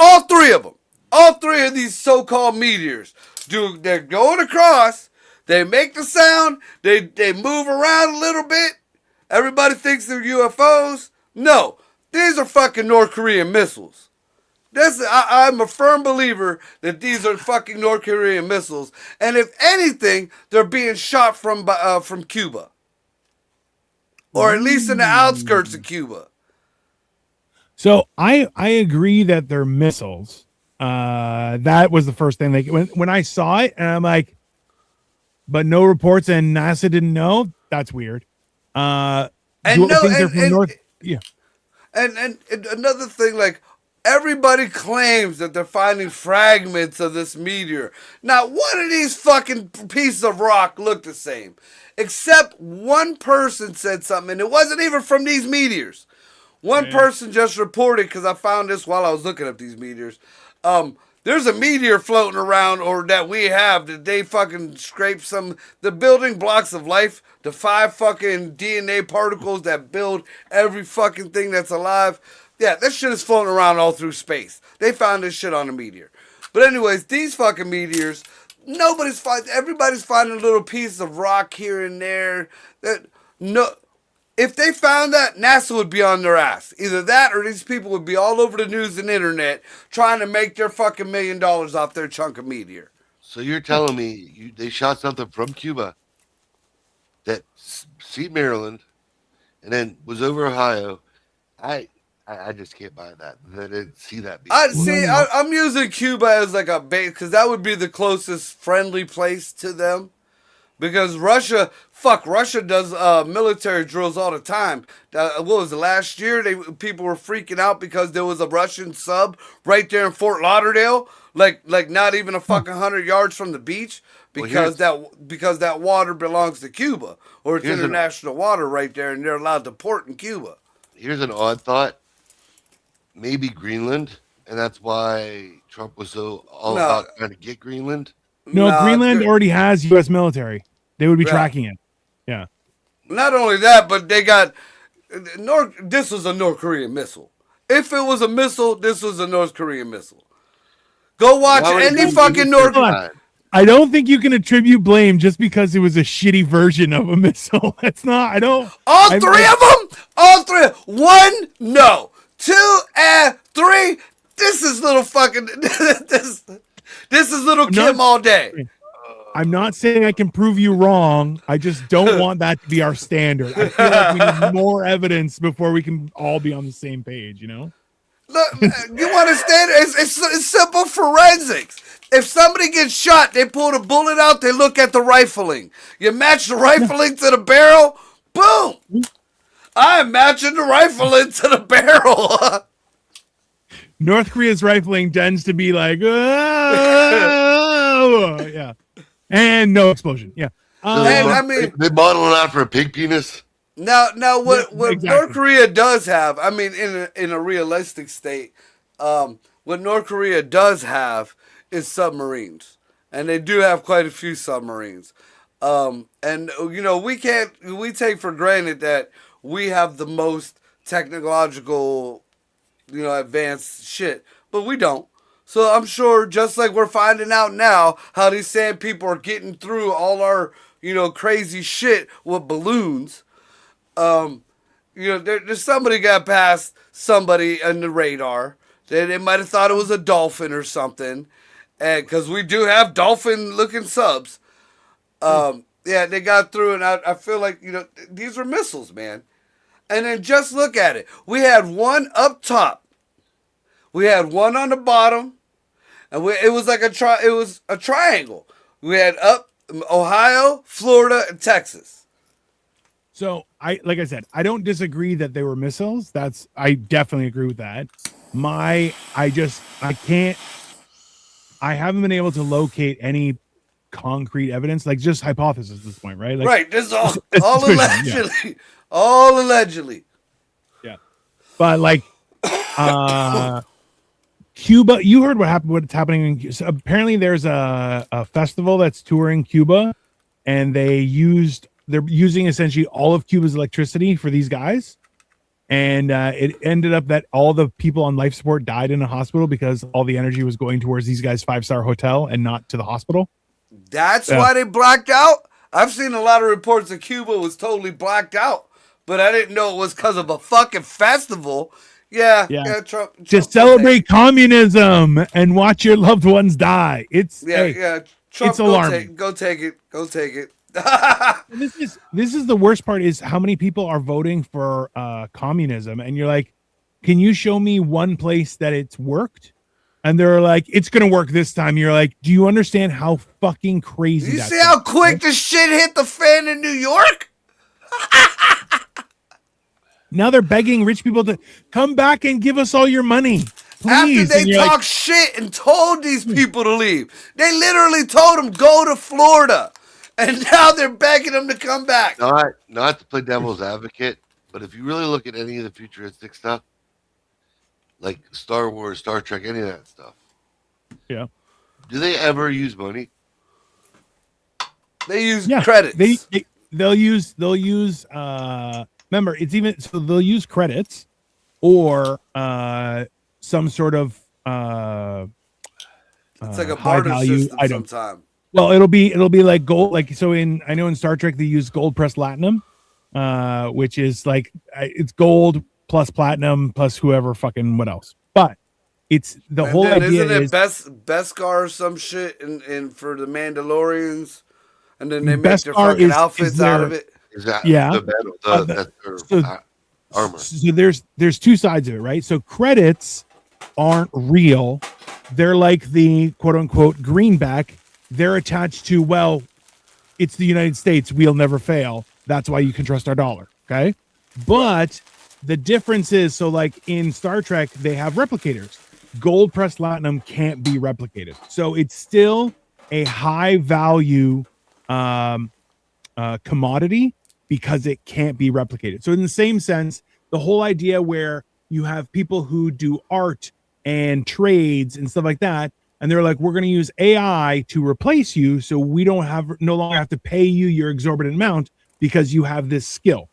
All three of them. All three of these so-called meteors. They're going across. They make the sound. They move around a little bit. Everybody thinks they're UFOs. No. These are fucking North Korean missiles. I'm a firm believer that these are fucking North Korean missiles. And if anything, they're being shot from Cuba. Or at least in the outskirts of Cuba. So I agree that they're missiles. That was the first thing when I saw it, and I'm like, but no reports and NASA didn't know. That's weird. Yeah. And another thing, like everybody claims that they're finding fragments of this meteor. Not one of these fucking pieces of rock look the same, except one person said something, and it wasn't even from these meteors. One person just reported, because I found this while I was looking up these meteors. There's a meteor floating around, or that we have, that they fucking scraped the building blocks of life, the 5 fucking DNA particles that build every fucking thing that's alive. Yeah, that shit is floating around all through space. They found this shit on a meteor. But anyways, these fucking meteors, everybody's finding little pieces of rock here and there. If they found that, NASA would be on their ass. Either that or these people would be all over the news and internet trying to make their fucking $1 million off their chunk of meteor. So you're telling me they shot something from Cuba that seat Maryland and then was over Ohio. I I just can't buy that. I didn't see that I before. see. No. I'm using Cuba as like a base because that would be the closest friendly place to them. Because Russia does military drills all the time. What was it, last year? People were freaking out because there was a Russian sub right there in Fort Lauderdale, like not even a fucking 100 yards from the beach, because that water belongs to Cuba, or it's international water right there, and they're allowed to port in Cuba. Here's an odd thought. Maybe Greenland, and that's why Trump was so all No, about trying to get Greenland. No, nah, Greenland already has U.S. military. They would be tracking it. Yeah. Not only that, but they got This was a North Korean missile. If it was a missile, this was a North Korean missile. Go watch any fucking North. I don't think you can attribute blame just because it was a shitty version of a missile. That's not. I don't. All three of them. All three. One, no. Two and three. This is little fucking. This is little Kim all day. I'm not saying I can prove you wrong. I just don't want that to be our standard. I feel like we need more evidence before we can all be on the same page, you know? Look, you want to stand? It's simple forensics. If somebody gets shot, they pull the bullet out, they look at the rifling. You match the rifling to the barrel, boom. I'm matching the rifling to the barrel. North Korea's rifling tends to be like, oh, yeah. And no explosion. Yeah. And I mean, they model it out for a pig penis. Now, what exactly. North Korea does have, I mean, in a realistic state, what North Korea does have is submarines, and they do have quite a few submarines. And you know, we take for granted that we have the most technological, you know, advanced shit, but we don't. So I'm sure, just like we're finding out now, how these sand people are getting through all our, you know, crazy shit with balloons. You know, there's somebody got past somebody on the radar. They might have thought it was a dolphin or something, and because we do have dolphin-looking subs. Yeah, they got through, and I feel like, you know, these were missiles, man. And then just look at it. We had one up top. We had one on the bottom. And it was like it was a triangle. We had up Ohio, Florida, and Texas. So like I said, I don't disagree that they were missiles. I definitely agree with that. I haven't been able to locate any concrete evidence, like just hypothesis at this point, right? Like, right. This is all allegedly. Yeah. All allegedly. Yeah. But like Cuba, you heard what's happening. So apparently there's a festival that's touring Cuba, and they're using essentially all of Cuba's electricity for these guys. And it ended up that all the people on life support died in a hospital because all the energy was going towards these guys' 5-star hotel and not to the hospital. That's why they blacked out. I've seen a lot of reports that Cuba was totally blacked out, but I didn't know it was because of a fucking festival. Yeah. Trump to celebrate communism and watch your loved ones die. It's Trump, it's alarming. Go take it. This is the worst part, is how many people are voting for communism, and you're like, can you show me one place that it's worked? And they're like, it's gonna work this time. You're like, do you understand how fucking crazy? You see how quick the shit hit the fan in New York? Now they're begging rich people to come back and give us all your money, please. After they talk shit and told these people to leave. They literally told them, go to Florida. And now they're begging them to come back. Not to play devil's advocate, but if you really look at any of the futuristic stuff, like Star Wars, Star Trek, any of that stuff, yeah, do they ever use money? They use credits. They'll use remember, it's even so they'll use credits or some sort of it's like a barter system item. sometime. Well, it'll be like gold. Like, so I know in Star Trek they use gold pressed platinum, which is like it's gold plus platinum plus whoever fucking what else. But it's the whole idea isn't it Beskar or some shit in for the Mandalorians, and then they make their fucking outfits out of it. Exactly. Yeah. Armor. So there's two sides of it, right? So credits aren't real. They're like the quote unquote greenback. They're attached to, well, it's the United States. We'll never fail. That's why you can trust our dollar. Okay. But the difference is, so like in Star Trek, they have replicators. Gold pressed platinum can't be replicated. So it's still a high value commodity because it can't be replicated. So in the same sense, the whole idea where you have people who do art and trades and stuff like that, and they're like, we're going to use AI to replace you, so we don't have no longer have to pay you your exorbitant amount because you have this skill,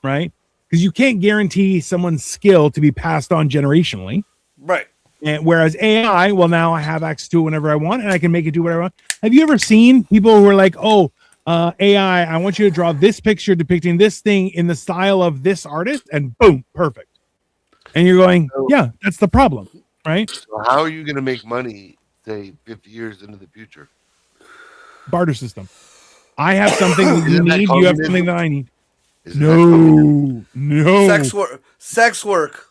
right? Because you can't guarantee someone's skill to be passed on generationally, Right. and whereas AI, well, now I have access to it whenever I want, and I can make it do whatever I want. Have you ever seen people who are like, oh, AI, I want you to draw this picture depicting this thing in the style of this artist, and boom, perfect. And you're going, yeah, that's the problem, right? So how are you going to make money, say, 50 years into the future? Barter system. I have something that you Isn't that need, you have communism? something that I need. Isn't that communism? No. Sex work.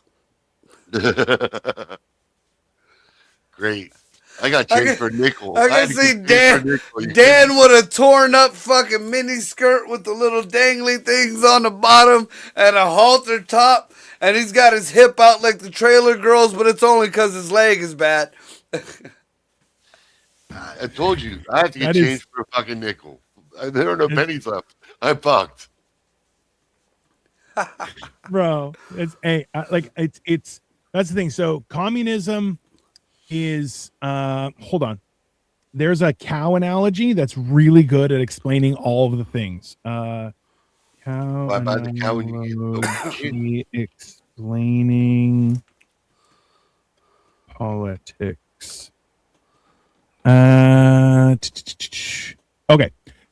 Great. I got changed for a nickel. I had can to see get changed for a nickel. Dan with a torn up fucking mini skirt with the little dangly things on the bottom and a halter top, and he's got his hip out like the trailer girls, but it's only because his leg is bad. I told you, I have to get changed for a fucking nickel. There are no pennies left. I'm fucked. Bro, it's it's that's the thing. So communism is hold on. There's a cow analogy that's really good at explaining all of the things. Cow Buy the cow when you analogy explaining politics. Okay.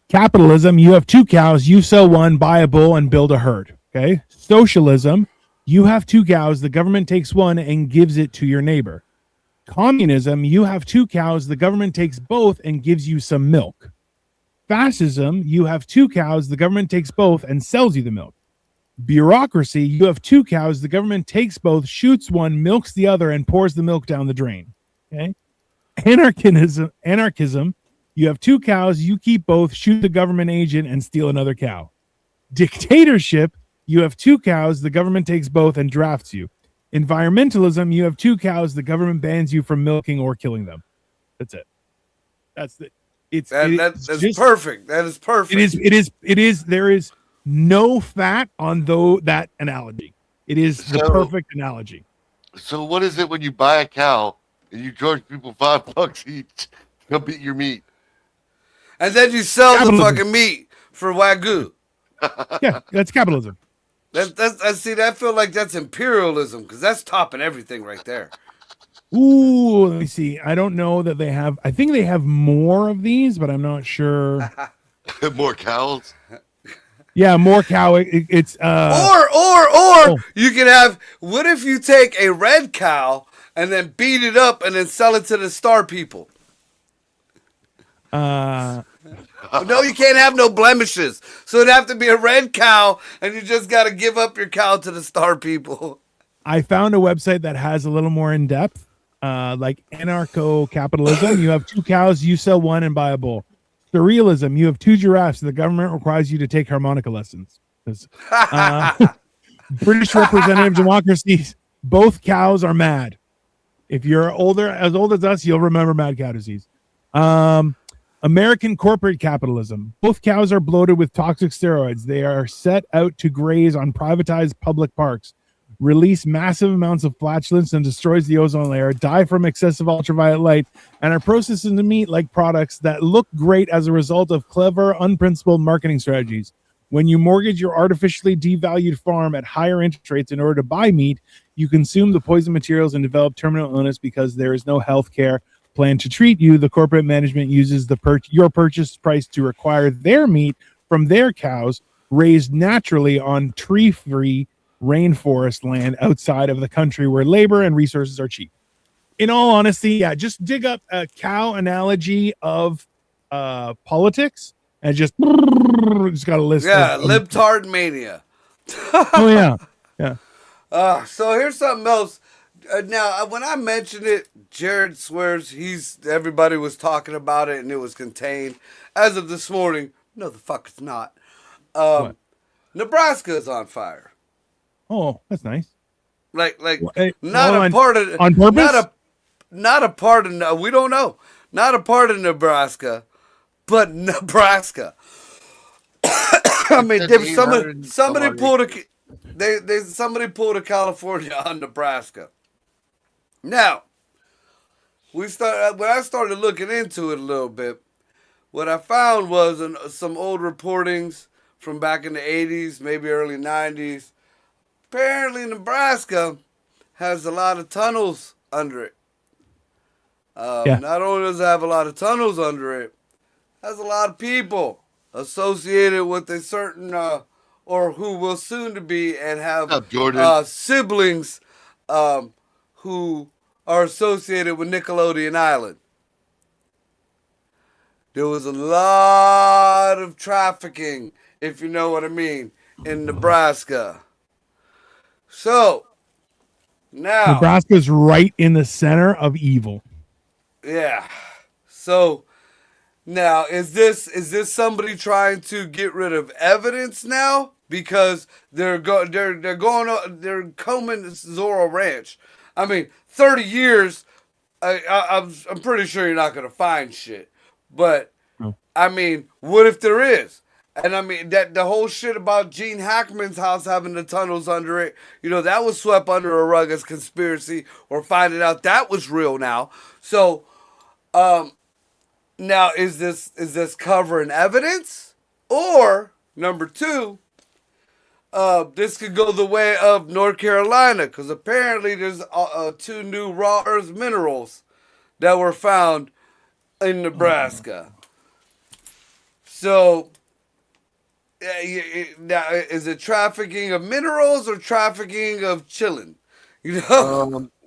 Capitalism, you have two cows, you sell one, buy a bull, and build a herd. Okay. Socialism, you have two cows, the government takes one and gives it to your neighbor. Communism, you have two cows, the government takes both and gives you some milk. Fascism, you have two cows, the government takes both and sells you the milk. Bureaucracy, you have two cows, the government takes both, shoots one, milks the other, and pours the milk down the drain. Okay. Anarchism, you have two cows, you keep both, shoot the government agent, and steal another cow. Dictatorship, you have two cows, the government takes both and drafts you. Environmentalism, you have two cows, the government bans you from milking or killing them. That's it. That's That's perfect. That is perfect. It is. There is no fat on that analogy. It is the perfect analogy. So what is it when you buy a cow and you charge people $5 each to come eat your meat? And then you sell the fucking meat for Wagyu. Yeah, that's capitalism. I feel like that's imperialism because that's topping everything right there. Ooh, let me see. I don't know that they have. I think they have more of these, but I'm not sure. More cows? Yeah, more cow. It's or you could have. What if you take a red cow and then beat it up and then sell it to the star people? No, you can't have no blemishes. So it'd have to be a red cow, and you just got to give up your cow to the star people. I found a website that has a little more in depth, like anarcho-capitalism. You have two cows, you sell one and buy a bull. Surrealism, you have two giraffes, and the government requires you to take harmonica lessons. British representative democracies, both cows are mad. If you're as old as us, you'll remember mad cow disease. American corporate capitalism. Both cows are bloated with toxic steroids. They are set out to graze on privatized public parks, release massive amounts of flatulence and destroys the ozone layer, die from excessive ultraviolet light, and are processed into meat like products that look great as a result of clever, unprincipled marketing strategies. When you mortgage your artificially devalued farm at higher interest rates in order to buy meat, you consume the poison materials and develop terminal illness because there is no health care plan to treat you. The corporate management uses your purchase price to require their meat from their cows raised naturally on tree-free rainforest land outside of the country where labor and resources are cheap. In all honesty, yeah, just dig up a cow analogy of politics and just got a list. Yeah, libtard mania. Oh yeah, yeah. So here's something else. Now, when I mentioned it, Jared swears everybody was talking about it and it was contained. As of this morning, no, the fuck it's not. What? Nebraska is on fire. Oh, that's nice. Like, Hey, not a part of on purpose. not a part of. We don't know. Not a part of Nebraska, but Nebraska. I mean, somebody pulled somebody pulled a California on Nebraska. Now, when I started looking into it a little bit, what I found was some old reportings from back in the 80s, maybe early 90s. Apparently, Nebraska has a lot of tunnels under it. Yeah. Not only does it have a lot of tunnels under it, it has a lot of people associated with a certain, or who will soon to be and have siblings who are associated with Nickelodeon Island. There was a lot of trafficking, if you know what I mean, in Nebraska. So, now. Nebraska's right in the center of evil. Yeah. So, now, is this somebody trying to get rid of evidence now? Because they're combing Zorro Ranch. I mean, 30 years, I'm pretty sure you're not going to find shit. But, I mean, what if there is? And I mean, that the whole shit about Gene Hackman's house having the tunnels under it, that was swept under a rug as conspiracy. Or finding out that was real now. So, now is this covering evidence? Or, number two, this could go the way of North Carolina, because apparently there's 2 new raw earth minerals that were found in Nebraska. So, now is it trafficking of minerals or trafficking of chilling?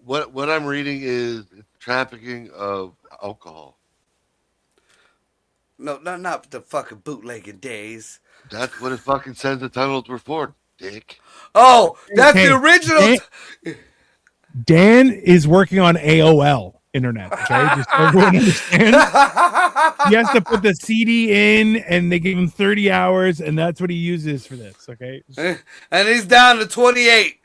What I'm reading is trafficking of alcohol. No, not the fucking bootlegging days. That's what it fucking says the tunnels were for, dick. Oh, that's the original. Dan is working on AOL internet. Okay, just so everyone understands. He has to put the CD in, and they give him 30 hours, and that's what he uses for this. Okay, and he's down to 28.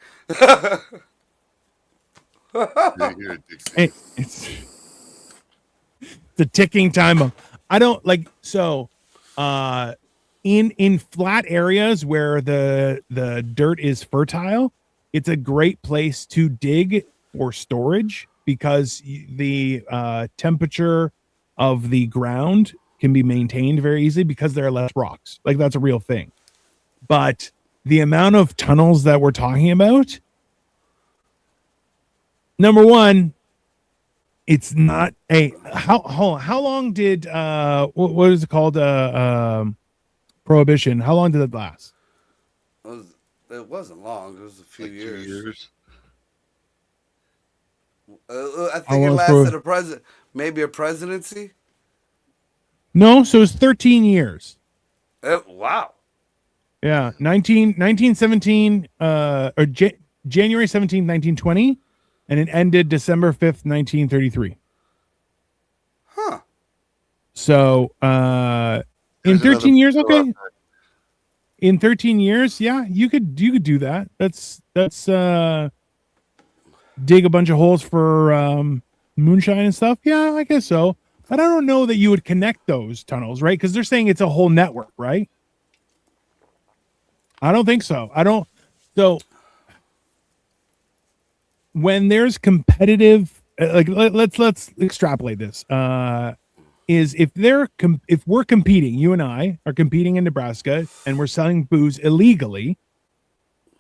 Hey, it's the ticking time bomb. I don't like so. In flat areas where the dirt is fertile, it's a great place to dig for storage because the temperature of the ground can be maintained very easily because there are less rocks. Like, that's a real thing. But the amount of tunnels that we're talking about, number one, it's not a how long did what is it called Prohibition? How long did it last? It wasn't long. It was a few years. 2 years. I think it lasted maybe a presidency. No, so it was 13 years. Wow. Yeah, 1917 or January 17th, 1920, and it ended December 5th, 1933. Huh. So, in 13 years, okay. In 13 years, yeah, you could do that. That's dig a bunch of holes for moonshine and stuff. Yeah, I guess so. But I don't know that you would connect those tunnels, right? Because they're saying it's a whole network, right? I don't think so. So when there's competitive, like let's extrapolate this. Is if we're competing, you and I are competing in Nebraska and we're selling booze illegally,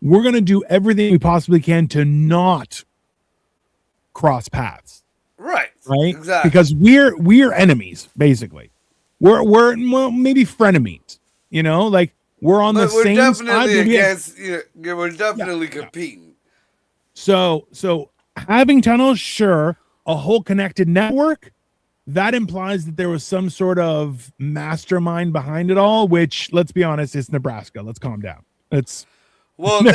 we're going to do everything we possibly can to not cross paths. Right. Exactly. Because we're enemies, basically. We're well, maybe frenemies, like we're on the same side. We're definitely competing. So having tunnels, sure, a whole connected network, that implies that there was some sort of mastermind behind it all, which, let's be honest, is Nebraska. Let's calm down. Well, No,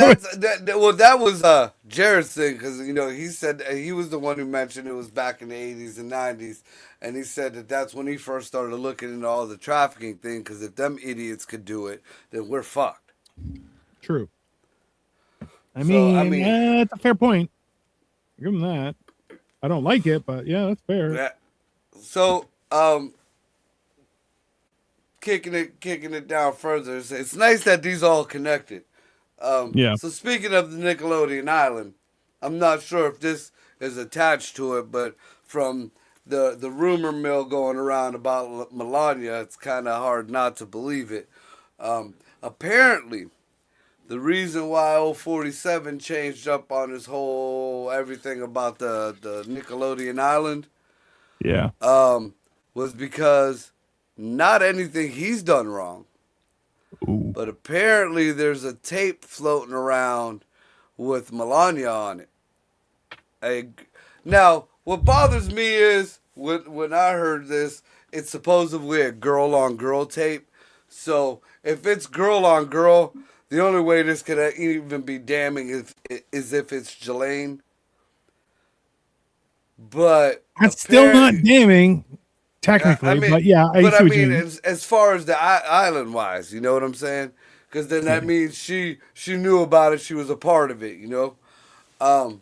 that was Jared's thing because he said he was the one who mentioned it was back in the 80s and 90s, and he said that that's when he first started looking into all the trafficking thing. Because if them idiots could do it, then we're fucked. true. I So I mean, mean, that's a fair point. Give them that. I don't like it, but yeah, that's fair. yeah. So kicking it down further, it's nice that these all connected. Yeah. So speaking of the Nickelodeon Island, I'm not sure if this is attached to it, but from the rumor mill going around about Melania, it's kind of hard not to believe it. Apparently, the reason why 047 changed up on his whole everything about the Nickelodeon Island Yeah. was because not anything he's done wrong. Ooh. But apparently there's a tape floating around with Melania on it. Now, what bothers me is when I heard this, it's supposedly a girl on girl tape. So if it's girl on girl, the only way this could even be damning is if it's Jelaine. But That's still not damning, I technically, mean, but yeah, I but see I what you mean, mean. as far as the island wise, you know what I'm saying? Because then that means she knew about it. She was a part of it, Um,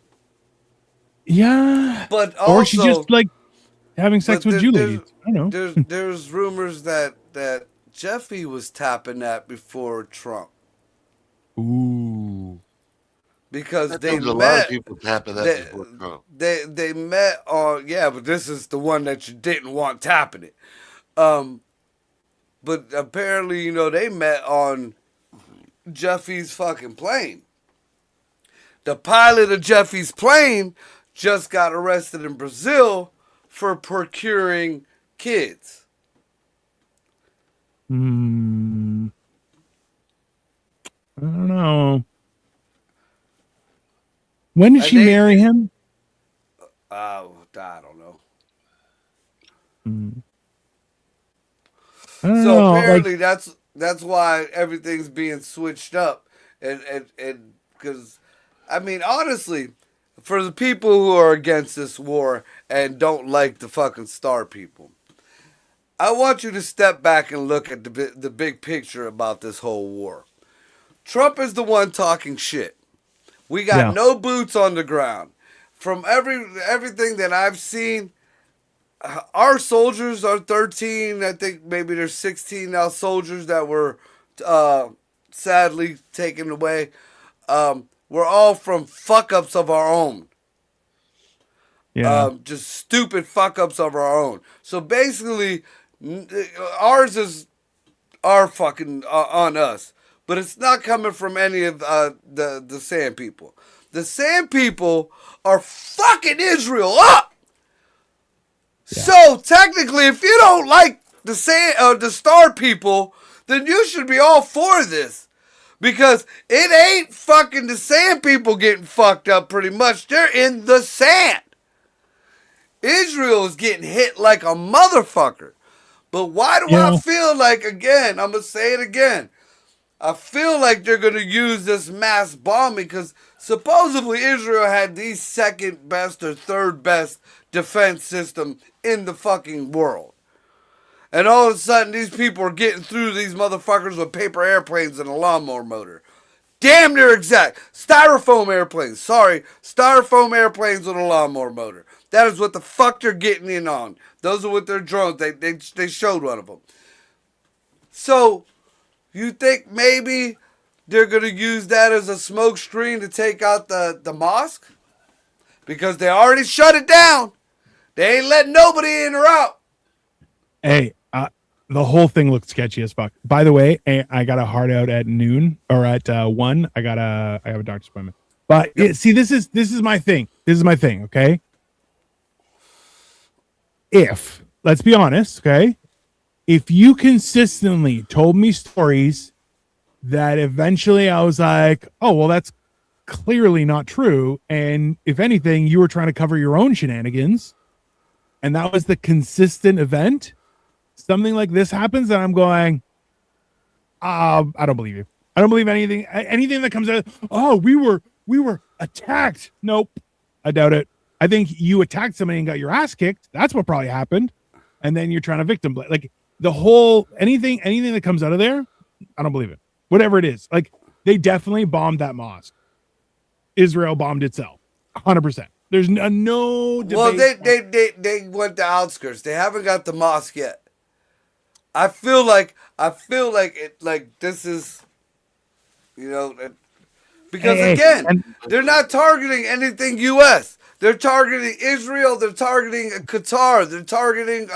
Yeah. but Or she also, just like having sex with Jew ladies. I know. there's rumors that Jeffy was tapping that before Trump Ooh. because That they was a lot of met. people tapping that They, before Trump. they met on but this is the one that you didn't want tapping it. Um, but apparently they met on Jeffy's fucking plane. The pilot of Jeffy's plane just got arrested in Brazil for procuring kids. I don't know. When did she marry him? I don't know. I don't So know. apparently that's why everything's being switched up, and because I mean honestly, for the people who are against this war and don't like the fucking star people, I want you to step back and look at the big picture about this whole war. Trump is the one talking shit. We got no boots on the ground. From everything that I've seen, our soldiers are 13. I think maybe there's 16 now soldiers that were sadly taken away. We're all from fuck ups of our own. Yeah. Just stupid fuck ups of our own. So basically, ours is our fucking on us. But it's not coming from any of the Sand people. The Sand people are fucking Israel up. Yeah. So technically, if you don't like the Star people, then you should be all for this, because it ain't fucking the Sand people getting fucked up. Pretty much, they're in the sand. Israel is getting hit like a motherfucker. But why do I feel like, again, I'm gonna say it again, I feel like they're going to use this mass bombing because supposedly Israel had the second best or third best defense system in the fucking world. And all of a sudden, these people are getting through these motherfuckers with paper airplanes and a lawnmower motor. Damn near exact. Styrofoam airplanes. Sorry, styrofoam airplanes with a lawnmower motor. That is what the fuck they're getting in on. Those are with their drones. They showed one of them. So you think maybe they're going to use that as a smoke screen to take out the mosque? Because they already shut it down. They ain't letting nobody in or out. Hey, the whole thing looked sketchy as fuck. By the way, I got a hard out at noon or at 1. I have a doctor's appointment. But see, this is my thing. This is my thing, okay? If, let's be honest, okay? If you consistently told me stories that eventually I was like, oh, well, that's clearly not true. And if anything, you were trying to cover your own shenanigans, and that was the consistent event, something like this happens, and I'm going, I don't believe you. I don't believe anything that comes out. Oh, we were attacked. Nope, I doubt it. I think you attacked somebody and got your ass kicked. That's what probably happened. And then you're trying to victim blame. Like the whole anything that comes out of there, I don't believe it. Whatever it is, like they definitely bombed that mosque. Israel bombed itself, 100%. There's no debate. Well, they went to outskirts. They haven't got the mosque yet. I feel like this is, because again, they're not targeting anything U.S. They're targeting Israel. They're targeting Qatar. They're targeting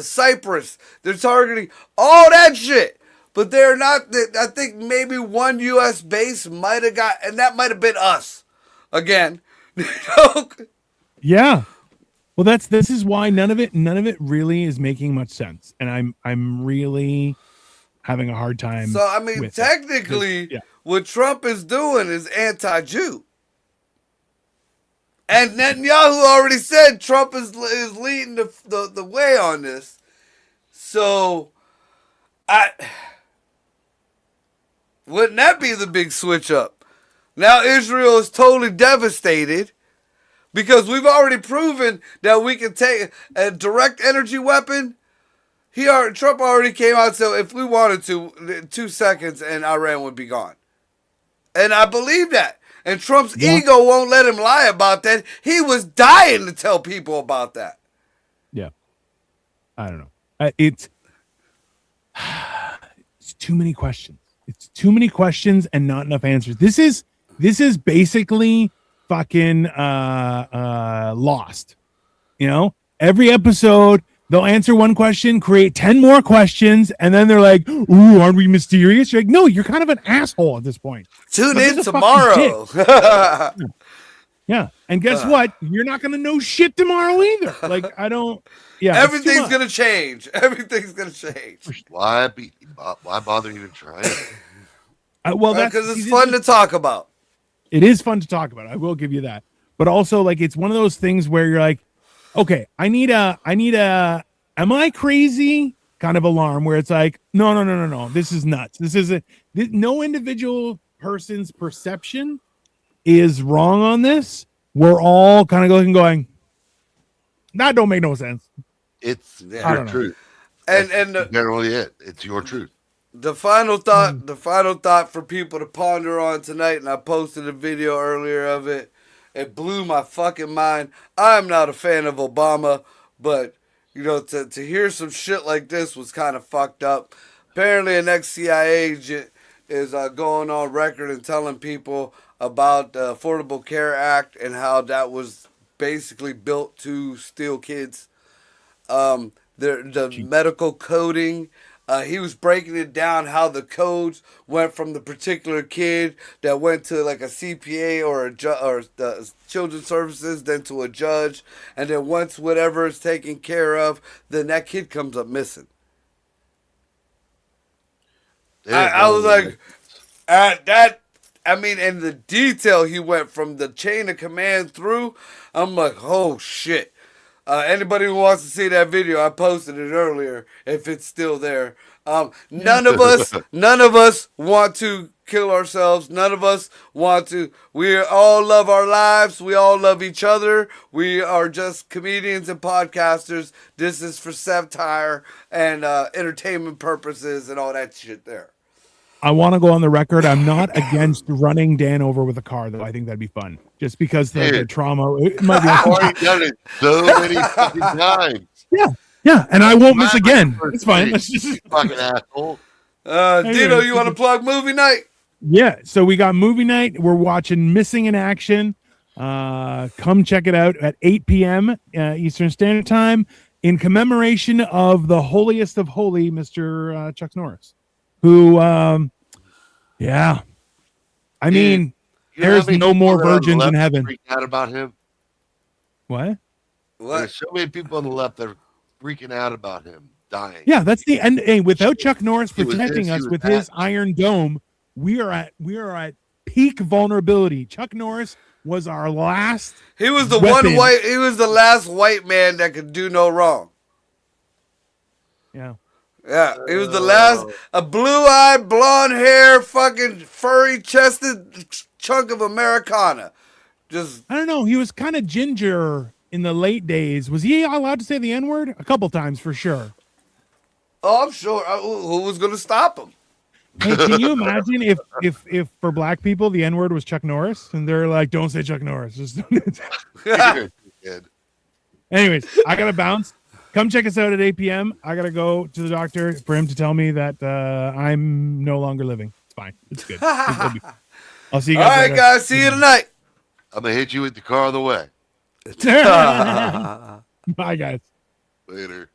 Cyprus. They're targeting all that shit. But they're not. I think maybe one U.S. base might have got, and that might have been us again. Yeah. Well, this is why none of it really is making much sense, and I'm really having a hard time. So I mean, technically, what Trump is doing is anti-Jew, and Netanyahu already said Trump is leading the way on this. So, wouldn't that be the big switch up? Now Israel is totally devastated. Because we've already proven that we can take a direct energy weapon. Trump already came out and said if we wanted to, 2 seconds and Iran would be gone. And I believe that. And Trump's ego won't let him lie about that. He was dying to tell people about that. Yeah. I don't know. It's too many questions. It's too many questions and not enough answers. This is basically fucking Lost. Every episode they'll answer one question, create 10 more questions, and then they're like, ooh, aren't we mysterious? You're like, no, you're kind of an asshole at this point. Tune in tomorrow. Yeah. And guess what? You're not gonna know shit tomorrow either. Like, I don't. Yeah. Everything's gonna change. Everything's gonna change. Why bother even trying? Well, that's because it's fun to talk about. It is fun to talk about. I will give you that. But also, like, it's one of those things where you're like, okay, I need a am I crazy kind of alarm where it's like, no. This is nuts. No individual person's perception is wrong on this. We're all kind of going, that don't make no sense. It's your truth. And generally it's your truth. The final thought for people to ponder on tonight, and I posted a video earlier of it. It blew my fucking mind. I'm not a fan of Obama, but to hear some shit like this was kind of fucked up. Apparently, an ex-CIA agent is going on record and telling people about the Affordable Care Act and how that was basically built to steal kids. The medical coding. He was breaking it down how the codes went from the particular kid that went to like a CPA or the children's services, then to a judge, and then once whatever is taken care of, then that kid comes up missing. I was like, and the detail he went from the chain of command through, I'm like, oh shit. Anybody who wants to see that video, I posted it earlier. If it's still there, none of us want to kill ourselves. None of us want to. We all love our lives. We all love each other. We are just comedians and podcasters. This is for satire and entertainment purposes and all that shit there. I want to go on the record. I'm not against running Dan over with a car, though. I think that'd be fun. Just because the trauma. It might be. I've already done it so many fucking times. Yeah, and I won't miss again. It's fine. Let's just fucking asshole. Dino, you want to plug movie night? Yeah, so we got movie night. We're watching Missing in Action. Come check it out at 8 p.m. Eastern Standard Time in commemoration of the holiest of holy, Mr. Chuck Norris. Who, I mean, there's no more virgins in heaven. Freak out about him. What? There's so many people on the left that are freaking out about him dying. Yeah, that's the end. Hey, without Chuck Norris protecting us with his Iron Dome, we are at peak vulnerability. Chuck Norris was our last. He was the weapon. He was the last white man that could do no wrong. Yeah. Yeah, he was the last, a blue-eyed, blonde-hair, fucking furry-chested chunk of Americana. Just, I don't know. He was kind of ginger in the late days. Was he allowed to say the N-word? A couple times for sure. oh, I'm sure. Who was gonna stop him? Hey, can you imagine if for black people the N-word was Chuck Norris and they're like, don't say Chuck Norris. Just don't. Anyways, I gotta bounce. Come check us out at 8 p.m. I gotta go to the doctor for him to tell me that I'm no longer living. It's fine. It's good. I'll see you guys. All right, later. guys. See you tonight. I'm gonna hit you with the car on the way. Bye, guys. Later.